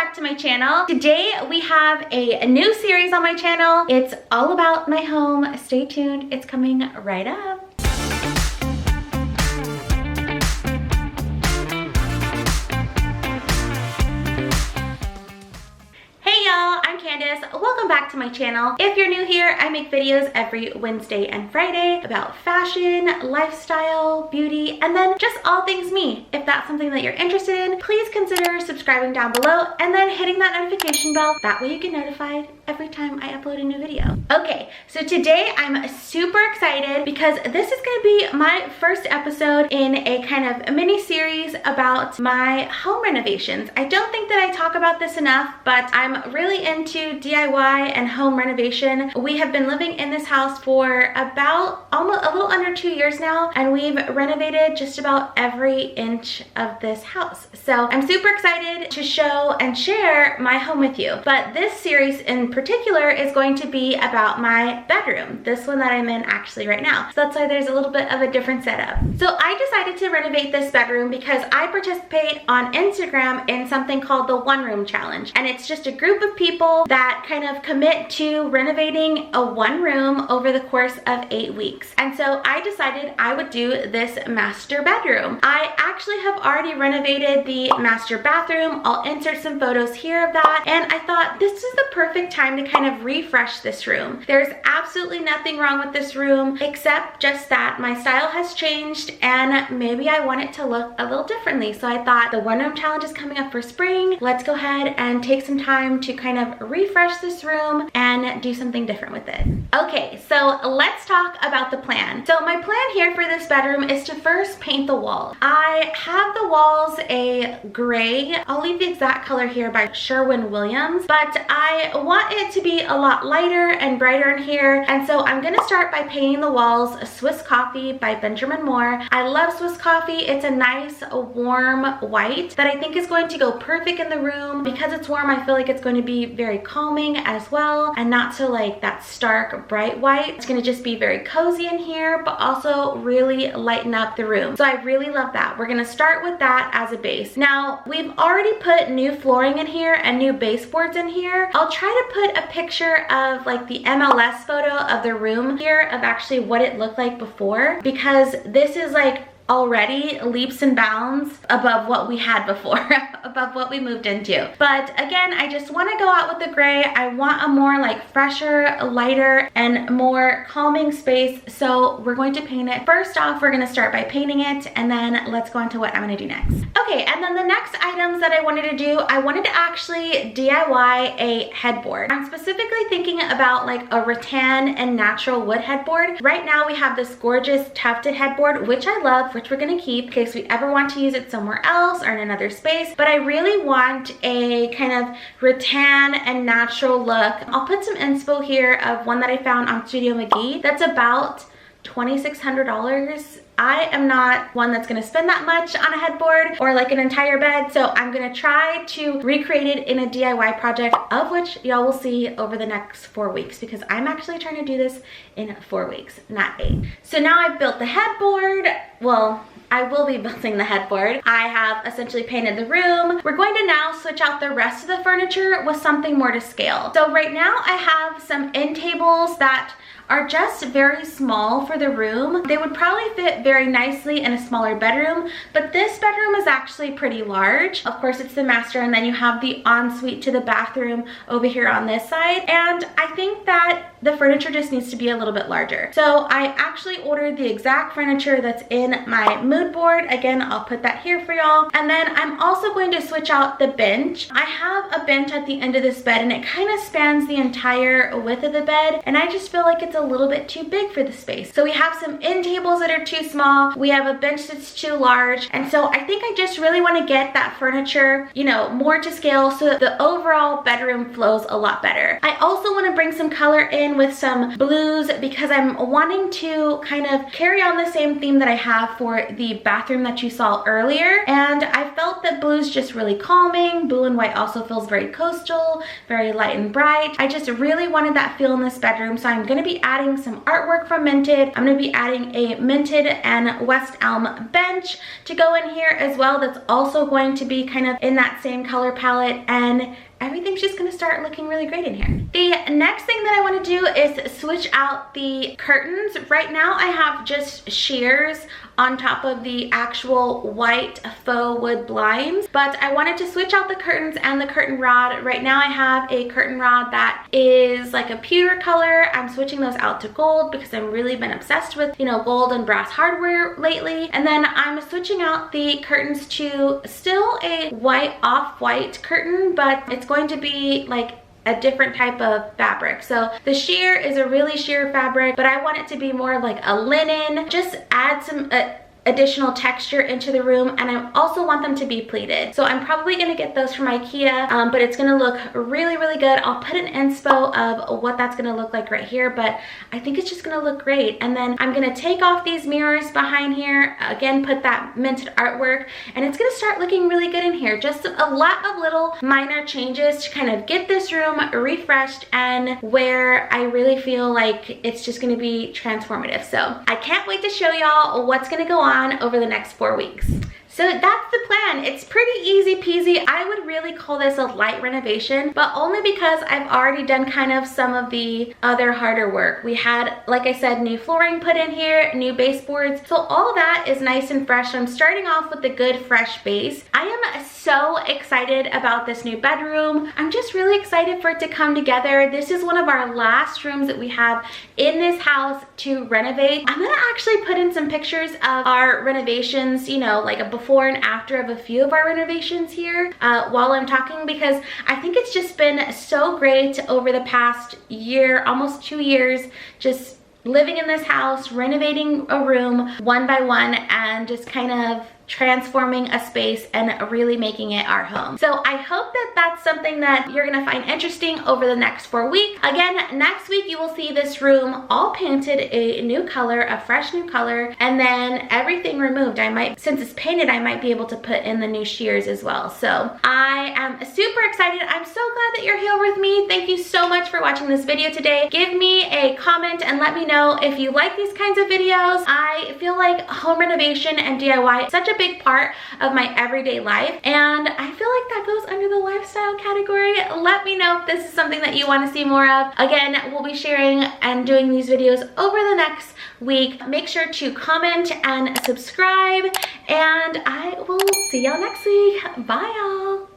back to my channel. Today we have a new series on my channel. It's all about my home. Stay tuned, it's coming right up. Welcome back to my channel. If you're new here, I make videos every Wednesday and Friday about fashion, lifestyle, beauty, and then just all things me. If that's something that you're interested in, please consider subscribing down below and then hitting that notification bell. That way you get notified every time I upload a new video. Okay, so today I'm super excited because this is gonna be my first episode in a kind of a mini series about my home renovations. I don't think that I talk about this enough, but I'm really into DIY and home renovation. We have been living in this house for about almost a little under 2 years now, and we've renovated just about every inch of this house. So I'm super excited to show and share my home with you. But this series in particular is going to be about my bedroom, this one that I'm in actually right now. So that's why there's a little bit of a different setup. So I decided to renovate this bedroom because I participate on Instagram in something called the One Room Challenge. And it's just a group of people that kind of commit to renovating a one room over the course of 8 weeks. And so I decided I would do this master bedroom. I actually have already renovated the master bathroom. I'll insert some photos here of that. And I thought this is the perfect time to kind of refresh this room. There's absolutely nothing wrong with this room except just that my style has changed and maybe I want it to look a little differently. So I thought the One Room Challenge is coming up for spring. Let's go ahead and take some time to kind of refresh this room and do something different with it. Okay, so let's talk about the plan. So my plan here for this bedroom is to first paint the walls. I have the walls a gray. I'll leave the exact color here by Sherwin-Williams, but I want it to be a lot lighter and brighter in here. And so I'm gonna start by painting the walls Swiss Coffee by Benjamin Moore. I love Swiss Coffee. It's a nice warm white that I think is going to go perfect in the room. Because it's warm, I feel like it's going to be very calming as well and not so like that stark bright white. It's gonna just be very cozy in here, but also really lighten up the room. So I really love that. We're gonna start with that as a base. Now, we've already put new flooring in here and new baseboards in here. I'll try to put a picture of like the MLS photo of the room here of actually what it looked like before, because this is like already leaps and bounds above what we had before, above what we moved into. But again, I just want to go out with the gray. I want a more like fresher, lighter, and more calming space. So we're going to paint it. First off, we're going to start by painting it, and then let's go on to what I'm going to do next. Okay, and then the next items that I wanted to do, I wanted to actually DIY a headboard. I'm specifically thinking about like a rattan and natural wood headboard. Right now we have this gorgeous tufted headboard, which I love, which we're gonna keep in case we ever want to use it somewhere else or in another space. But I really want a kind of rattan and natural look. I'll put some inspo here of one that I found on Studio McGee that's about $2,600. I am not one that's gonna spend that much on a headboard or like an entire bed, so I'm gonna try to recreate it in a DIY project, of which y'all will see over the next 4 weeks, because I'm actually trying to do this in 4 weeks, not 8. So now I've built the headboard. Well, I will be building the headboard. I have essentially painted the room. We're going to now switch out the rest of the furniture with something more to scale. So right now I have some end tables that are just very small for the room. They would probably fit very nicely in a smaller bedroom, but this bedroom is actually pretty large. Of course, it's the master, and then you have the ensuite to the bathroom over here on this side. And I think that the furniture just needs to be a little bit larger. So I actually ordered the exact furniture that's in my mood board. Again, I'll put that here for y'all. And then I'm also going to switch out the bench. I have a bench at the end of this bed, and it kind of spans the entire width of the bed, and I just feel like it's a little bit too big for the space. So we have some end tables that are too small. We have a bench that's too large. And so I think I just really want to get that furniture, you know, more to scale so that the overall bedroom flows a lot better. I also want to bring some color in with some blues because I'm wanting to kind of carry on the same theme that I have for the bathroom that you saw earlier. And I felt that blue is just really calming. Blue and white also feels very coastal, very light and bright. I just really wanted that feel in this bedroom. So I'm going to be adding some artwork from Minted. I'm gonna be adding a Minted and West Elm bench to go in here as well. That's also going to be kind of in that same color palette, and everything's just gonna start looking really great in here. The next thing that I wanna do is switch out the curtains. Right now I have just shears on top of the actual white faux wood blinds, but I wanted to switch out the curtains and the curtain rod. Right now I have a curtain rod that is like a pewter color. I'm switching those out to gold because I've really been obsessed with, you know, gold and brass hardware lately. And then I'm switching out the curtains to still a white, off-white curtain, but it's going to be like a different type of fabric. So the sheer is a really sheer fabric, but I want it to be more like a linen. Just add some additional texture into the room, and I also want them to be pleated. So I'm probably gonna get those from IKEA, but it's gonna look really, really good. I'll put an inspo of what that's gonna look like right here, but I think it's just gonna look great. And then I'm gonna take off these mirrors behind here, again, put that Minted artwork, and it's gonna start looking really good in here. Just a lot of little minor changes to kind of get this room refreshed and where I really feel like it's just gonna be transformative. So I can't wait to show y'all what's gonna go on over the next 4 weeks. So that's the plan. It's pretty easy peasy. I would really call this a light renovation, but only because I've already done kind of some of the other harder work. We had, like I said, new flooring put in here, new baseboards. So all that is nice and fresh. I'm starting off with a good fresh base. I am so excited about this new bedroom. I'm just really excited for it to come together. This is one of our last rooms that we have in this house to renovate. I'm gonna actually put in some pictures of our renovations, you know, like a before and after of a few of our renovations here while I'm talking, because I think it's just been so great over the past year, almost 2 years, just living in this house, renovating a room one by one, and just kind of transforming a space and really making it our home. So I hope that that's something that you're gonna find interesting over the next 4 weeks. Again, next week you will see this room all painted a new color, a fresh new color, and then everything removed. Since it's painted, I might be able to put in the new shears as well. So I am super excited. I'm so glad that you're here with me. Thank you so much for watching this video today. Give me a comment and let me know if you like these kinds of videos. I feel like home renovation and DIY is such a big part of my everyday life, and I feel like that goes under the lifestyle category. Let me know if this is something that you want to see more of. Again, we'll be sharing and doing these videos over the next week. Make sure to comment and subscribe, and I will see y'all next week. Bye y'all.